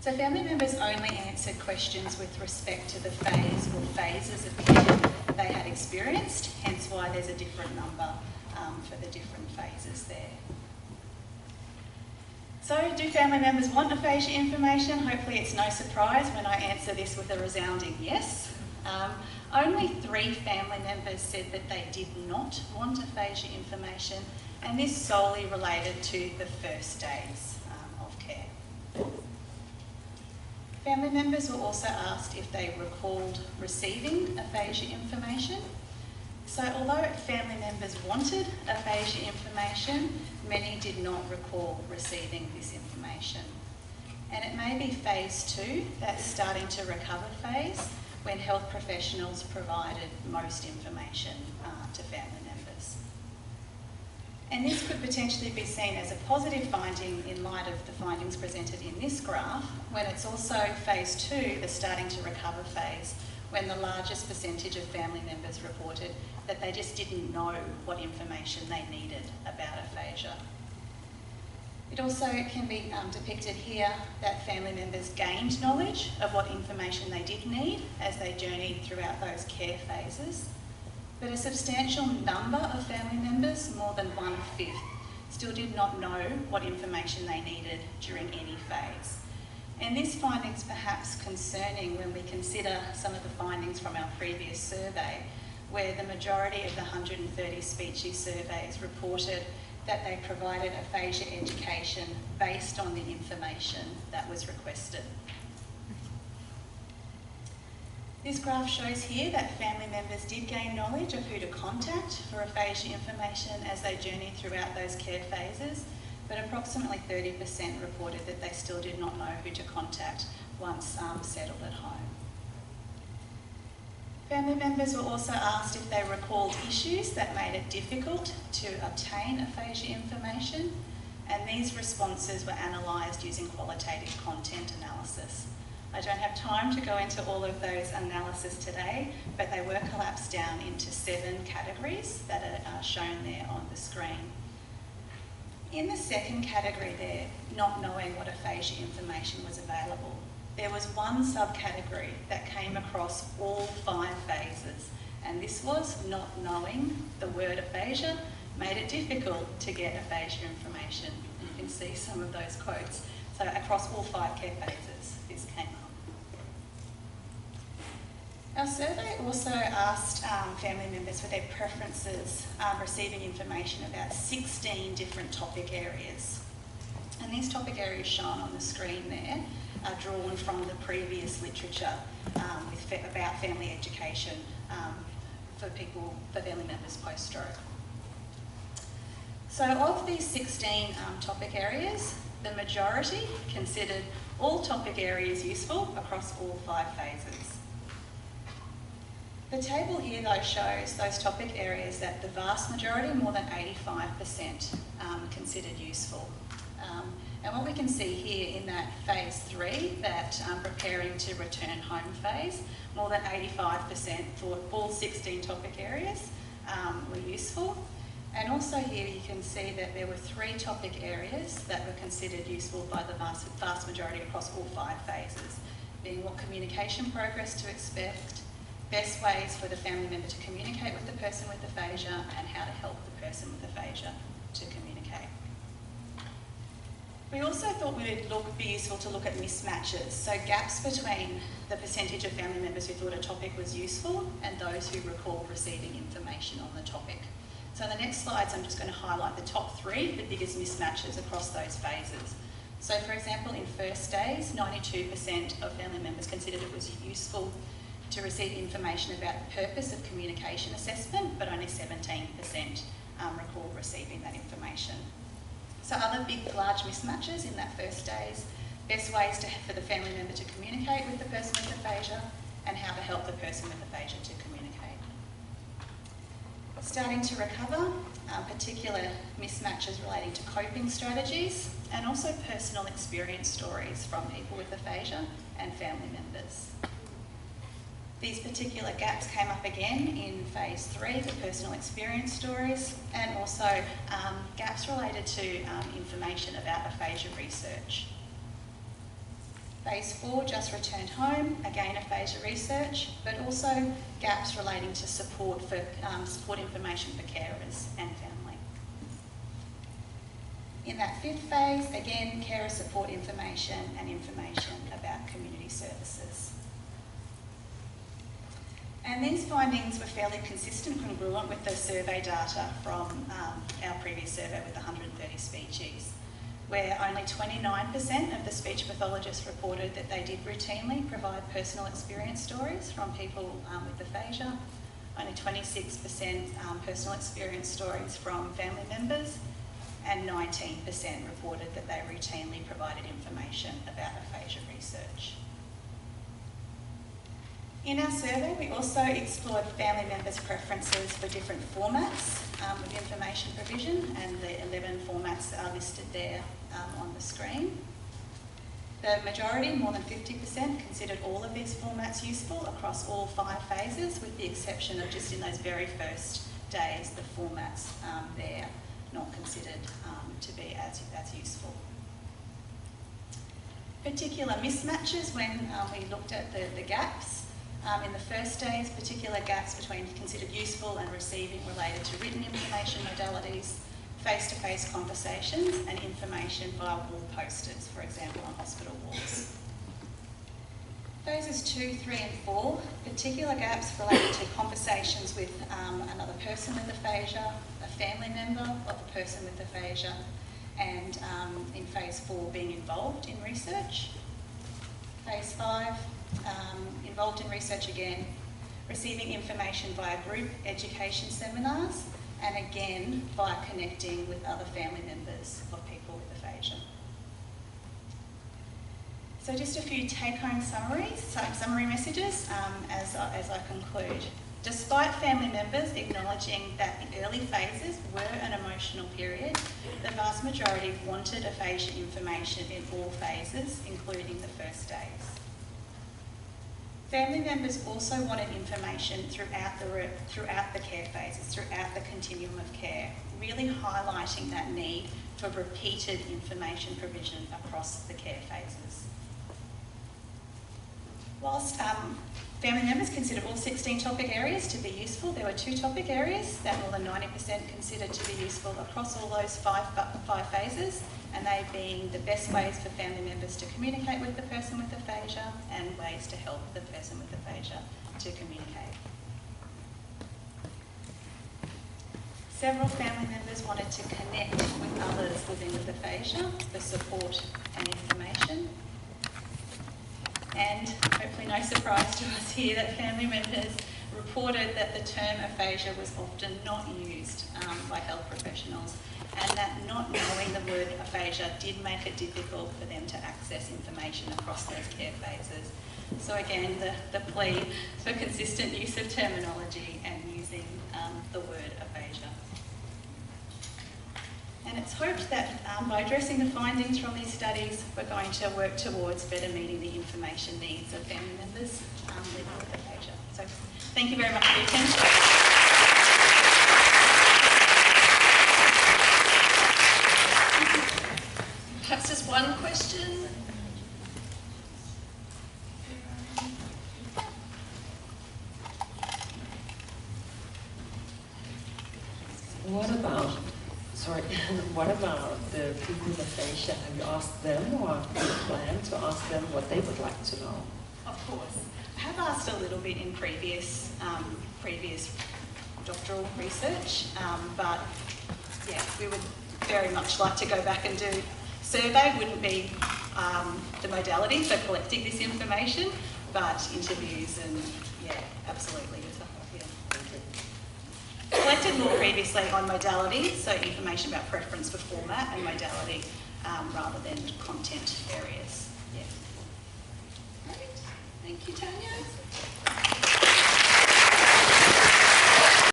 So family members only answered questions with respect to the phase or phases of care they had experienced, hence why there's a different number for the different phases there. So do family members want aphasia information? Hopefully it's no surprise when I answer this with a resounding yes. Only 3 family members said that they did not want aphasia information, and this solely related to the first days of care. Family members were also asked if they recalled receiving aphasia information. So although family members wanted aphasia information, many did not recall receiving this information. And it may be phase 2, that starting to recover phase, when health professionals provided most information to family members. And this could potentially be seen as a positive finding in light of the findings presented in this graph, when it's also phase 2, the starting to recover phase, when the largest percentage of family members reported that they just didn't know what information they needed about aphasia. It also can be depicted here that family members gained knowledge of what information they did need as they journeyed throughout those care phases. But a substantial number of family members, more than 1/5, still did not know what information they needed during any phase. And this finding is perhaps concerning when we consider some of the findings from our previous survey, where the majority of the 130 species surveys reported that they provided aphasia education based on the information that was requested. This graph shows here that family members did gain knowledge of who to contact for aphasia information as they journeyed throughout those care phases, but approximately 30% reported that they still did not know who to contact once settled at home. Family members were also asked if they recalled issues that made it difficult to obtain aphasia information, and these responses were analysed using qualitative content analysis. I don't have time to go into all of those analyses today, but they were collapsed down into 7 categories that are shown there on the screen. In the second category there, not knowing what aphasia information was available, there was one subcategory that came across all 5 phases, and this was not knowing the word aphasia made it difficult to get aphasia information. You can see some of those quotes. So across all 5 care phases, this came up. Our survey also asked family members for their preferences receiving information about 16 different topic areas. And these topic areas shown on the screen there are drawn from the previous literature about family education for family members post-stroke. So of these 16 topic areas, the majority considered all topic areas useful across all 5 phases. The table here though shows those topic areas that the vast majority, more than 85%, considered useful. And what we can see here in that phase 3, that preparing to return home phase, more than 85% thought all 16 topic areas were useful. And also here you can see that there were 3 topic areas that were considered useful by the vast majority across all 5 phases, being what communication progress to expect, best ways for the family member to communicate with the person with aphasia, and how to help the person with aphasia to communicate. We also thought it would be useful to look at mismatches, so gaps between the percentage of family members who thought a topic was useful and those who recalled receiving information on the topic. So in the next slides, I'm just going to highlight the top 3, the biggest mismatches across those phases. So for example, in first days, 92% of family members considered it was useful to receive information about the purpose of communication assessment, but only 17% recalled receiving that information. So other big, large mismatches in that first days, best ways for the family member to communicate with the person with aphasia, and how to help the person with aphasia to communicate. Starting to recover, particular mismatches relating to coping strategies, and also personal experience stories from people with aphasia and family members. These particular gaps came up again in phase 3 for personal experience stories, and also gaps related to information about aphasia research. Phase 4, just returned home, again aphasia research, but also gaps relating to support information for carers and family. In that 5th phase, again, carer support information and information about community services. And these findings were fairly consistent, congruent with the survey data from our previous survey with 130 speeches, where only 29% of the speech pathologists reported that they did routinely provide personal experience stories from people with aphasia, only 26% personal experience stories from family members, and 19% reported that they routinely provided information about aphasia research. In our survey, we also explored family members' preferences for different formats of information provision, and the 11 formats are listed there on the screen. The majority, more than 50%, considered all of these formats useful across all 5 phases, with the exception of just in those very first days, the formats there not considered to be as useful. Particular mismatches when we looked at the gaps. In the first days, particular gaps between considered useful and receiving related to written information modalities, face-to-face conversations, and information via wall posters, for example, on hospital walls. Phases 2, 3 and 4, particular gaps related to conversations with another person with aphasia, a family member of a person with aphasia, and in phase 4, being involved in research. Phase 5, involved in research again, receiving information via group education seminars, and again via connecting with other family members of people with aphasia. So just a few take-home summary messages as I conclude. Despite family members acknowledging that the early phases were an emotional period, the vast majority wanted aphasia information in all phases, including the first days. Family members also wanted information throughout the care phases, throughout the continuum of care, really highlighting that need for repeated information provision across the care phases. Whilst family members considered all 16 topic areas to be useful, there were 2 topic areas that more than 90% considered to be useful across all those five phases, and they being the best ways for family members to communicate with the person with aphasia and ways to help the person with aphasia to communicate. Several family members wanted to connect with others living with aphasia for support and information. And hopefully no surprise to us here that family members reported that the term aphasia was often not used by health professionals, and that not knowing the word aphasia did make it difficult for them to access information across those care phases. So again, the plea for consistent use of terminology and using the word aphasia. And it's hoped that by addressing the findings from these studies, we're going to work towards better meeting the information needs of family members living with aphasia. So thank you very much for your attention. Perhaps just one question. What about the people with aphasia? Have you asked them, or do you plan to ask them what they would like to know? Of course. I have asked a little bit in previous doctoral research, but yeah, we would very much like to go back and do. Survey wouldn't be the modality for collecting this information, but interviews and yeah, absolutely. Collected more previously on modality, so information about preference for format and modality rather than content areas. Yeah. Great. Thank you, Tanya.